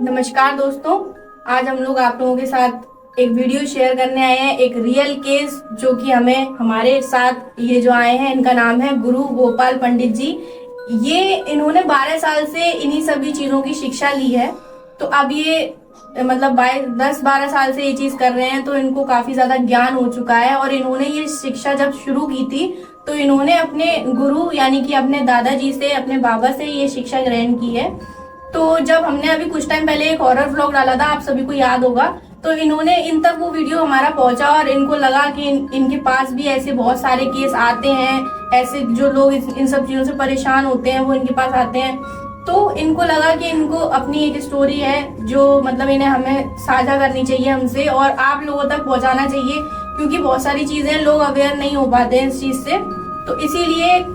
नमस्कार दोस्तों, आज हम लोग आप लोगों के साथ एक वीडियो शेयर करने आए हैं। एक रियल केस जो कि हमें हमारे साथ ये जो आए हैं, इनका नाम है गुरु गोपाल पंडित जी। इन्होंने 12 साल से इन्हीं सभी चीज़ों की शिक्षा ली है। तो अब ये मतलब 10-12 साल से ये चीज़ कर रहे हैं, तो इनको काफ़ी ज़्यादा ज्ञान हो चुका है। और इन्होंने ये शिक्षा जब शुरू की थी तो इन्होंने अपने गुरु यानी कि अपने दादाजी से, अपने बाबा से ये शिक्षा ग्रहण की है। तो जब हमने अभी कुछ टाइम पहले एक हॉरर व्लॉग डाला था, आप सभी को याद होगा, तो इन्होंने इन तक वो वीडियो हमारा पहुंचा और इनको लगा कि इनके पास भी ऐसे बहुत सारे केस आते हैं। ऐसे जो लोग इन सब चीज़ों से परेशान होते हैं वो इनके पास आते हैं। तो इनको लगा कि इनको अपनी एक स्टोरी है जो मतलब इन्हें हमें साझा करनी चाहिए हमसे और आप लोगों तक पहुंचाना चाहिए, क्योंकि बहुत सारी चीज़ें लोग अवेयर नहीं हो पाते हैं इस चीज़ से। तो इसीलिए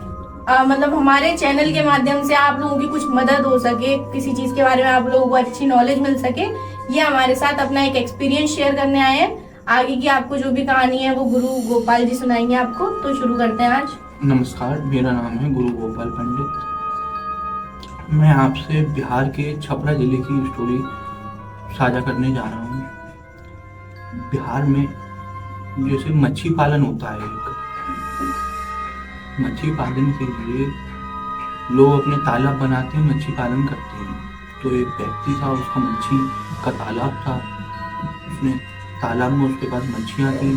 मतलब हमारे चैनल के माध्यम से आप लोगों की कुछ मदद हो सके, किसी चीज के बारे में आप लोगों को अच्छी नॉलेज मिल सके, ये हमारे साथ अपना एक एक्सपीरियंस शेयर करने आए हैं। आगे की आपको जो भी कहानी है वो गुरु गोपाल जी सुनाएंगे आपको। तो शुरू करते हैं आज। नमस्कार, मेरा नाम है गुरु गोपाल पंडित। मैं आपसे बिहार के छपरा जिले की स्टोरी साझा करने जा रहा हूँ। बिहार में जैसे मच्छी पालन होता है, मच्छी पालन के लिए लोग अपने तालाब बनाते हैं, मच्छी पालन करते हैं। तो एक व्यक्ति था, उसका मच्छी का तालाब था। उसने तालाब में उसके पास मच्छियाँ थी,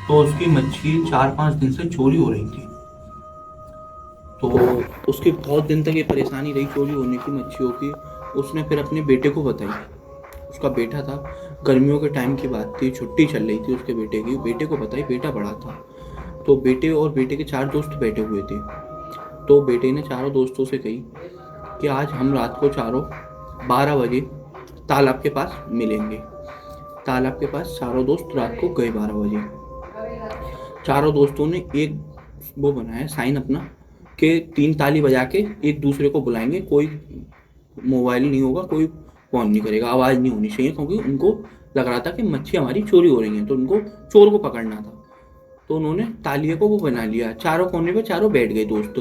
तो उसकी मच्छी 4-5 दिन से चोरी हो रही थी। तो उसकी बहुत दिन तक ये परेशानी रही चोरी होने की मच्छियों की। उसने फिर अपने बेटे को बताई। उसका बेटा था, गर्मियों के टाइम की बात थी, छुट्टी चल रही थी उसके बेटे की। बेटे को बताई, बेटा बड़ा था। तो बेटे और बेटे के 4 दोस्त बैठे हुए थे। तो बेटे ने चारों दोस्तों से कही कि आज हम रात को चारों 12 बजे तालाब के पास मिलेंगे। तालाब के पास चारों दोस्त रात को गए 12 बजे। चारों दोस्तों ने एक वो बनाया साइन अपना कि 3 ताली बजा के एक दूसरे को बुलाएंगे। कोई मोबाइल नहीं होगा, कोई फोन नहीं करेगा, आवाज़ नहीं होनी चाहिए, क्योंकि उनको लग रहा था कि मच्छी हमारी चोरी हो रही है, तो उनको चोर को पकड़ना था। तो उन्होंने तालिए को वो बना लिया। चारों कोने पे चारों बैठ गए दोस्त।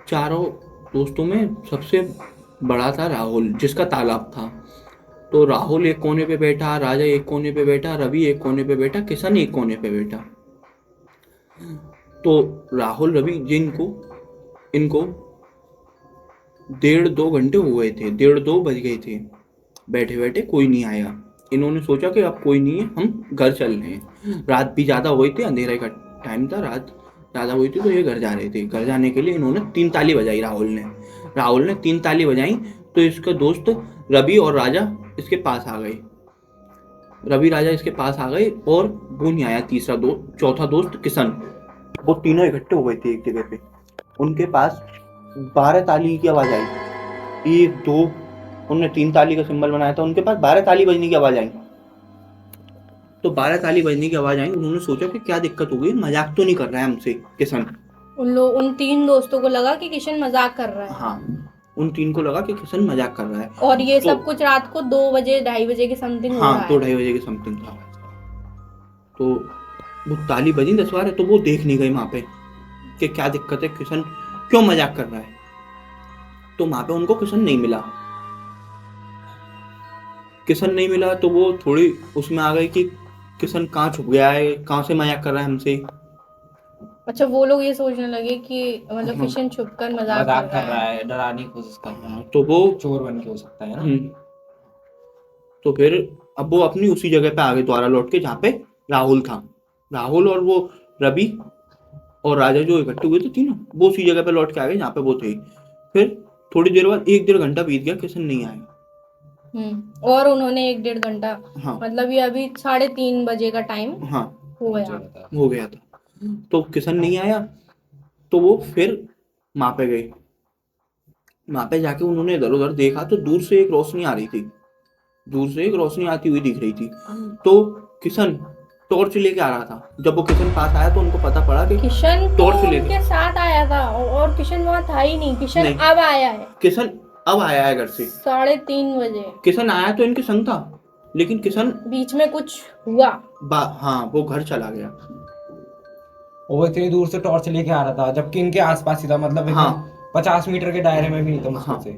चारों दोस्तों में सबसे बड़ा था राहुल, जिसका तालाब था। तो राहुल एक कोने पे बैठा, राजा एक कोने पे बैठा, रवि एक कोने पे बैठा, किशन एक कोने पे बैठा। तो राहुल, रवि जिनको इनको 1.5-2 घंटे हो गए थे, 1:30-2 बज गए थे बैठे बैठे, कोई नहीं आया। इन्होंने सोचा कि अब कोई नहीं है, हम घर चल रहे हैं। रात भी ज़्यादा हुई थी, अंधेरे का टाइम था, रात ज़्यादा हुई थी, तो ये घर जा रहे थे। घर जाने के लिए इन्होंने 3 ताली बजाई। राहुल ने 3 ताली बजाई तो इसका दोस्त रवि और राजा इसके पास आ गए। रवि राजा इसके पास आ गए और वो नहीं आया चौथा दोस्त किशन। वो तीनों इकट्ठे हो गए थे एक जगह पे। उनके पास 12 ताली की आवाज़ आई। 1-2, उनने 3 ताली का सिंबल बनाया था, उनके पास 12 ताली बजने की आवाज़ आई। तो 12 ताली बजने की आवाज़ आई। उन्होंने सोचा कि क्या दिक्कत हो गई, मजाक तो नहीं कर रहा है हमसे किशन। उन 3 दोस्तों को लगा कि किशन मजाक कर रहा है। हाँ, उन 3 को लगा कि किशन मजाक कर रहा है। और ये सब कुछ रात को 2 बजे 2:30 बजे के समथिंग हो रहा है। 2-2:30 बजे के समथिंग था। तो वो ताली बजी 10 बार, तो वो देख नहीं गई वहाँ पे कि क्या दिक्कत है, किशन क्यों मजाक कर रहा है। तो वहाँ पे उनको किशन नहीं मिला। तो वो थोड़ी उसमें आ गई कि किशन कहाँ छुप गया है, कहाँ से मजाक कर रहा है हमसे। अच्छा, वो लोग ये सोचने लगे कि मतलब किशन छुपकर मजाक कर रहा है, डराने की कोशिश कर रहा है, तो वो चोर बन के हो सकता है ना। तो फिर अब वो अपनी उसी जगह पे आ गए दोबारा लौट के, जहाँ पे राहुल था। राहुल और वो रवि और राजा जो इकट्ठे हुए थे तीनों, वो उसी जगह पे लौट के आ गए जहाँ पे वो थे। फिर थोड़ी देर बाद 1-1.5 घंटा बीत गया, किशन नहीं आया। और उन्होंने 1-1.5 घंटा, हाँ, मतलब ये अभी 3:30 बजे का टाइम हाँ हो गया था। तो किशन नहीं आया, तो वो फिर वहाँ पे गए। वहाँ पे जाके उन्होंने इधर उधर देखा तो दूर से एक रोशनी आ रही थी, दूर से एक रोशनी आती हुई दिख रही थी। तो किशन टॉर्च लेके आ रहा था। जब वो किशन पास आया तो उनको पता पड़ा कि किशन टॉर्च तो लेके उनके साथ आया था और किशन वहाँ था ही नहीं। किशन अब आया है। किशन अब आया है घर से 3:30 बजे। किशन आया तो इनके संग था, लेकिन किशन बीच में कुछ हुआ। हाँ, वो घर चला गया। वो इतनी दूर से टॉर्च लेके आ रहा था, जबकि इनके आसपास ही था, मतलब हाँ, 50 मीटर के दायरे में भी नहीं था मुश्किल से।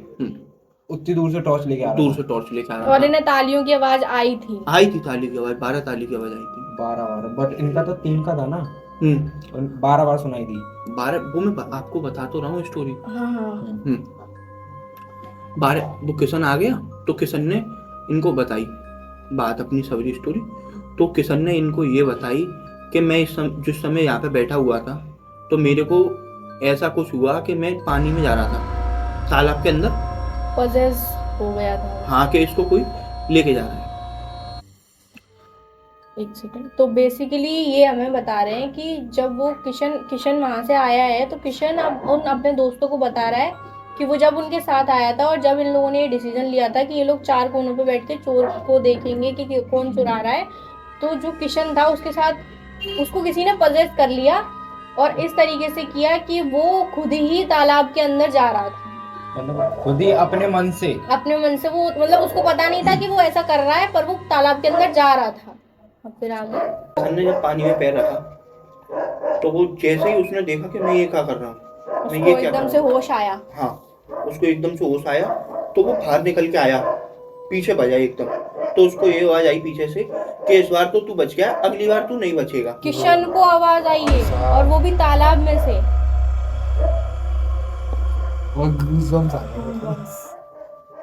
उतनी दूर से टॉर्च लेके आ रहा दूर था। से टॉर्च लेके आ और रहा था। इन्हें तालियों की आवाज आई थी। आई थी ताली की आवाज, 12 ताली की आवाज आई थी। 12 बट इनका तो 3 का था ना, 12 12 सुनाई दी। वो मैं आपको बता तो रहा हूँ स्टोरी। हाँ हाँ 12 वो किशन आ गया तो किशन ने इनको बताई बात, अपनी सारी स्टोरी। तो किशन ने इनको ये बताई कि मैं जिस समय यहाँ पे बैठा हुआ था तो मेरे को ऐसा कुछ हुआ कि मैं पानी में जा रहा था, तालाब के अंदर पजेस हो गया था। हाँ, कि इसको कोई लेके जा रहा है। एक सेकंड, तो बेसिकली ये हमें बता रहे हैं कि जब वो किशन वहां से आया है तो किशन अब उन अपने दोस्तों को बता रहा है कि वो जब उनके साथ आया था और जब इन लोगों ने ये डिसीजन लिया था कि ये लोग 4 कोनों पे बैठ के चोर को देखेंगे कि कौन चुरा रहा है, तो जो किशन था उसके साथ उसको किसी ने पजेस कर लिया और इस तरीके से किया कि वो खुद ही तालाब के अंदर जा रहा था, मतलब खुद ही अपने मन से। अपने मन से। वो मतलब उसको पता नहीं था कि वो ऐसा कर रहा है, पर वो तालाब के अंदर जा रहा था। अब फिर आगे किशन ने जब पानी में पैर रखा तो वो जैसे ही उसने देखा कि मैं ये क्या कर रहा हूँ, मैं उसको ये क्या कर एकदम रहा से हूँ, होश आया। हाँ उसको एकदम से होश आया तो वो बाहर निकल के आया, पीछे बजा एकदम। तो उसको ये आवाज आई पीछे से कि इस बार तो तू बच गया, अगली बार तू नहीं बचेगा। किशन को आवाज आई है और वो भी तालाब में से। और गूज़बम्स आ गए।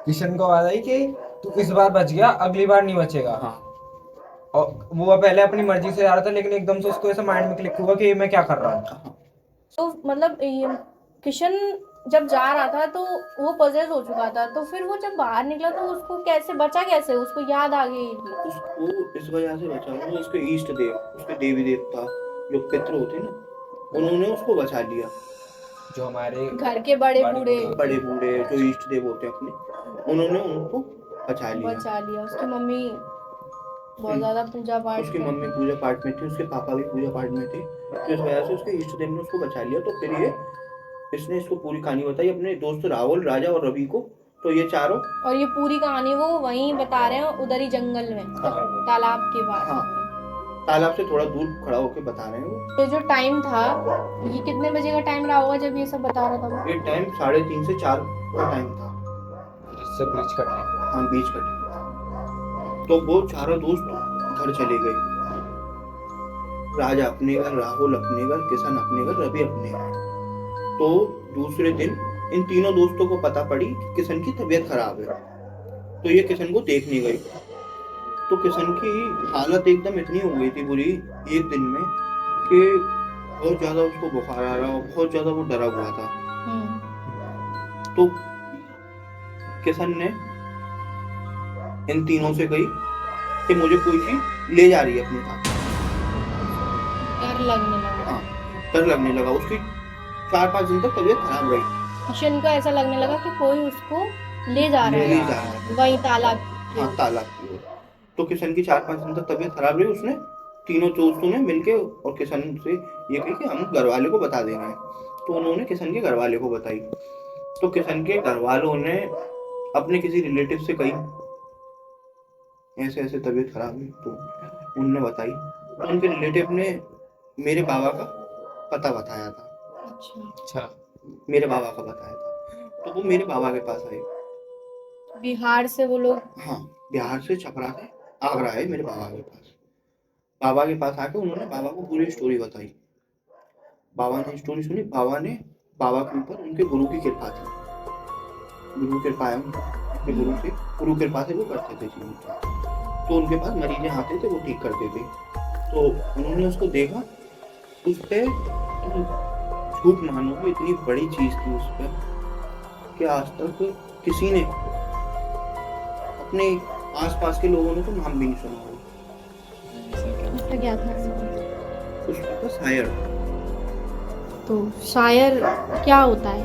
किशन को आवाज आई कि तू इस बार बच गया, अगली बार नहीं बचेगा। हाँ और वो पहले अपनी मर्जी से जा रहा था, लेकिन एकदम से उसको ऐसा माइंड में क्लिक हुआ कि ये मैं क्या कर रहा हूँ। तो मतलब ये किशन जब जा रहा था तो वो पजेस हो चुका था, तो फिर वो जब बाहर निकला तो उसको कैसे बचा, कैसे उसको याद आ गई थी? उसको इस वजह से बचा, वो उसके इष्ट देव, उसके देवी देवता जो पितृ होते हैं ना, उन्होंने उसको बचा लिया। जो हमारे घर के बड़े बूढ़े जो इष्ट देव होते हैं अपने, उन्होंने उनको बचा लिया। उसकी मम्मी बहुत ज्यादा पूजा पाठ उसकी मम्मी पूजा पाठ में थी, उसके पापा भी पूजा पाठ में थे, तो इस वजह से उसके इष्ट देव ने उसको बचा लिया। तो फिर इसने इसको पूरी कहानी बताई अपने दोस्त राहुल, राजा और रवि को। तो ये चारों, और ये पूरी कहानी वो वहीं बता रहे हैं, उधर ही जंगल में, तालाब के पास। हाँ, तालाब से थोड़ा दूर खड़ा होकर बता रहे हैं वो। तो जो टाइम था, ये कितने बजे का टाइम रहा होगा जब ये सब बता रहा था वो? ये टाइम 3:30 से 4 का टाइम था। इससे बीच का टाइम। हाँ, बीच का टाइम। तो वो चारों दोस्त घर चले गए, राजा अपने घर, राहुल अपने घर, किशन अपने घर, रवि अपने घर। तो दूसरे दिन इन तीनों दोस्तों को पता पड़ी कि किशन की तबीयत खराब है, तो ये किशन को देखने गए। तो किशन की हालत एकदम इतनी हो गई थी बुरी एक दिन में कि बहुत ज्यादा उसको बुखार आ रहा, बहुत ज्यादा वो डरा हुआ था। तो किशन ने इन तीनों से कही कि मुझे कोई चीज ले जा रही है अपने साथ। डर लगने लगा। हाँ, डर लगने लगा। उसकी 4-5 दिन तक तबीयत खराब रही। किशन को ऐसा लगने लगा कि कोई उसको ले जा रहा है वही तालाब। हाँ, तालाब की ओर। तो किशन की 4-5 दिन तक तबीयत खराब रही। उसने तीनों दोस्तों ने मिलके और किशन से ये कही कि हम घर वाले को बता देना है। तो उन्होंने किशन के घर वाले को बताई। तो किशन के घर वालों ने अपने किसी रिलेटिव से कही ऐसे ऐसे तबीयत खराब है, तो उनने बताई। तो उनके रिलेटिव ने मेरे बाबा का पता बताया था। अच्छा, मेरे बाबा का बताया था। तो वो मेरे बाबा के पास आए। बिहार से वो लोग? हाँ, बिहार से, छपरा से आगरा है मेरे बाबा के पास। बाबा के पास आके उन्होंने बाबा को पूरी स्टोरी बताई। बाबा ने स्टोरी सुनी। बाबा के ऊपर उनके गुरु की कृपा थी। गुरु कृपा है उनके गुरु कृपा से वो करते थे जीवन। तो उनके पास मरीजें आते थे, वो ठीक करते थे। तो उन्होंने उसको देखा, उस पर झूठ मानोगे इतनी बड़ी चीज थी उस पर कि आज तक किसी ने, अपने आसपास के लोगों ने तो नाम भी नहीं सुना होगा। उसका क्या था? उसका था शायर। तो शायर क्या होता है?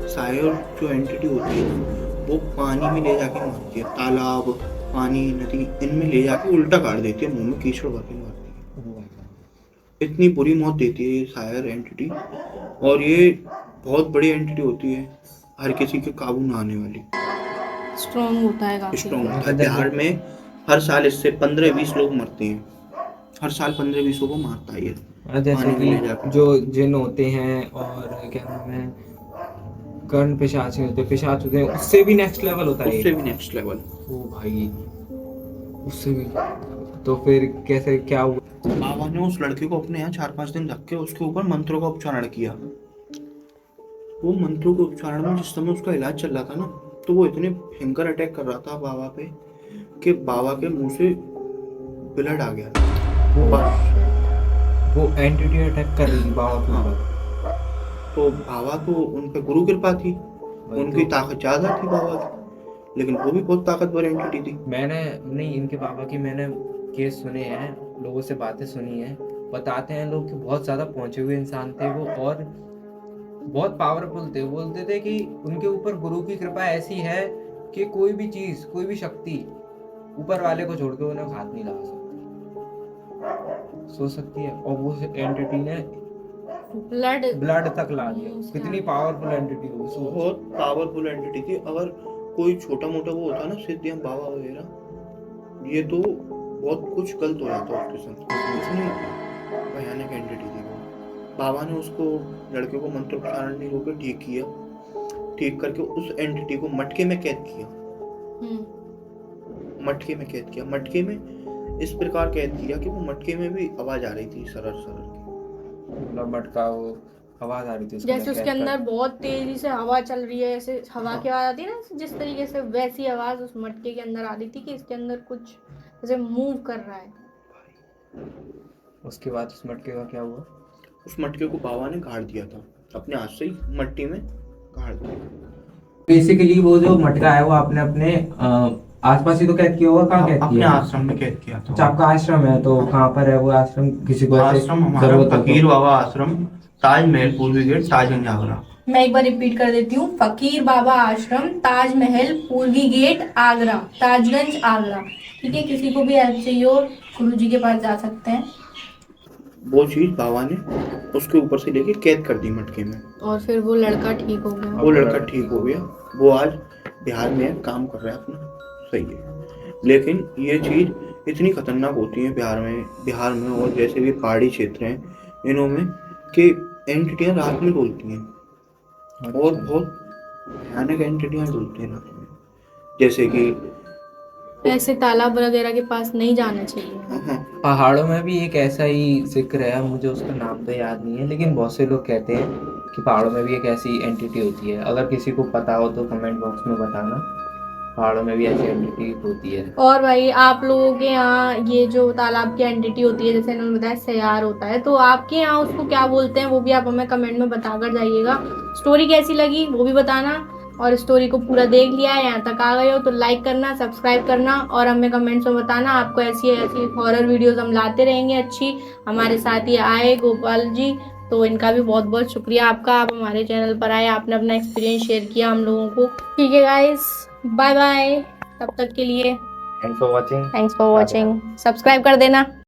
शायर जो एंटिटी होती है वो पानी में ले जाके मारती है। तालाब, पानी, नदी, इनमें ले जाके उल्टा काट देती है, मुंह में कीचड़ भर के मारती है। इतनी बुरी मौत देती है ये शायर एंटिटी। और ये बहुत बड़ी एंटिटी होती है, हर किसी के काबू ना आने वाली। स्ट्रॉन्ग होता है काफी। स्ट्रॉन्ग होता है। बिहार में हर साल इससे 15-20 लोग मरते हैं। हर साल 15-20 लोगों को मारता है ये। जैसे कि जो जिन होते हैं और क्या नाम है, कर्ण पिशाच नहीं होते, पिशाच होते हैं, उससे भी नेक्स्ट लेवल होता है उससे ये। भी नेक्स्ट लेवल। ओ भाई, उससे भी। तो फिर कैसे क्या हुआ? बाबा ने उस लड़के को अपने यहाँ 4-5 दिन रख के उसके ऊपर मंत्रों का उपचारण किया। वो मंत्रों के उपचारण में जिस समय उसका इलाज चल रहा था ना, तो वो इतने भयंकर अटैक कर रहा था बाबा पे कि बाबा के मुंह से ब्लड आ गया। वो एंटिटी अटैक कर रही थी बाबा के हाँ। ऊपर। तो बाबा तो उन पे गुरु कृपा थी, वही उनकी तो। ताकत ज्यादा थी बाबा की, लेकिन वो भी बहुत ताकतवर एंटिटी थी। मैंने नहीं, इनके बाबा की मैंने केस सुने हैं, लोगों से बातें सुनी हैं, बताते हैं लोग कि बहुत ज़्यादा पहुंचे हुए इंसान थे वो, और बहुत पावरफुल थे। बोलते थे कि उनके ऊपर गुरु की कृपा ऐसी है कि कोई भी चीज़, कोई भी शक्ति ऊपर वाले को छोड़ के उन्हें हाथ नहीं लगा सकती, सो सकती है। और वो एंटिटी ने ब्लड तक ला दिया। कितनी पावरफुल एंटिटी हो, सोच। बहुत पावरफुल एंटिटी थी। अगर कोई छोटा मोटा वो होता ना, सिद्धियां बाबा वगैरह, ये तो बहुत कुछ गलत हो जाता उसके साथ। इतनी भयानक एंटिटी थी वो। बाबा ने उसको, लड़के को मंत्रोच्चारण नहीं होकर ठीक किया, ठीक करके उस एंटिटी को मटके में कैद किया। मटके में कैद किया। मटके में इस प्रकार कैद किया कि वो मटके में भी आवाज आ रही थी, सरर सरर की। मतलब मटका, वो आवाज आ रही थी उसके जैसे उसके अंदर बहुत तेजी से हवा चल रही है, ऐसे हवा की आवाज आती है ना, जिस तरीके से वैसी आवाज उस मटके के अंदर आ रही थी कि इसके अंदर कुछ ऐसे मूव कर रहा है। उसके बाद उस मटके का क्या हुआ? उस मटके को बाबा ने गाड़ दिया था, अपने हाथ से ही मट्टी में गाड़ दिया। बेसिकली वो जो मटका है वो आपने अपने आसपास ही तो कैद किया होगा। कहाँ कैद अपने किया? आश्रम में कैद किया था। अच्छा, आपका आश्रम है, तो कहाँ पर है वो आश्रम? किसी को ऐसे आश्रम हमारा जरूरत हो फकीर तो? बाबा आश्रम, ताजमहल पूर्वी गेट, ताजगंज आगरा। मैं एक बार रिपीट कर देती हूँ, फकीर बाबा आश्रम, ताजमहल, पूर्वी गेट, आगरा, ताजगंज, आगरा। ठीक है, किसी को भी हेल्प चाहिए हो गुरु जी के पास जा सकते हैं। वो चीज बाबा ने उसके ऊपर से लेके कैद कर दी मटके में, और फिर वो लड़का ठीक हो गया। वो लड़का ठीक हो गया। वो आज बिहार में काम कर रहा है अपना, सही है। लेकिन ये चीज इतनी खतरनाक होती है बिहार में और जैसे भी पहाड़ी क्षेत्र हैं इनों में, कि एंटिटियां रात में डोलती हैं। और बहुत भयानक एंटिटियां डोलती हैं रात में, जैसे कि ऐसे तालाब वगैरह के पास नहीं जाना चाहिए। पहाड़ों में भी एक ऐसा ही जिक्र है, मुझे उसका नाम तो याद नहीं है, लेकिन बहुत से लोग कहते हैं कि पहाड़ों में भी एक ऐसी एंटिटी होती है। अगर किसी को पता हो तो कमेंट बॉक्स में बताना, पहाड़ों में भी ऐसी एंटिटी होती है। और भाई, आप लोगों के यहाँ ये जो तालाब की एंटिटी होती है, जैसे इन्होंने बताया सयार होता है, तो आपके यहाँ उसको क्या बोलते हैं वो भी आप हमें कमेंट में बताकर जाइएगा। स्टोरी कैसी लगी वो भी बताना, और स्टोरी को पूरा देख लिया है, यहाँ तक आ गए हो तो लाइक करना, सब्सक्राइब करना, और हमें कमेंट्स में बताना। आपको ऐसी ऐसी हॉरर वीडियोस हम लाते रहेंगे अच्छी। हमारे साथ ही आए गोपाल जी, तो इनका भी बहुत बहुत शुक्रिया आपका, आप हमारे चैनल पर आए, आपने अपना एक्सपीरियंस शेयर किया हम लोगों को। ठीक है गाइस, बाय बाय, तब तक के लिए thanks for watching. Thanks for watching, subscribe कर देना।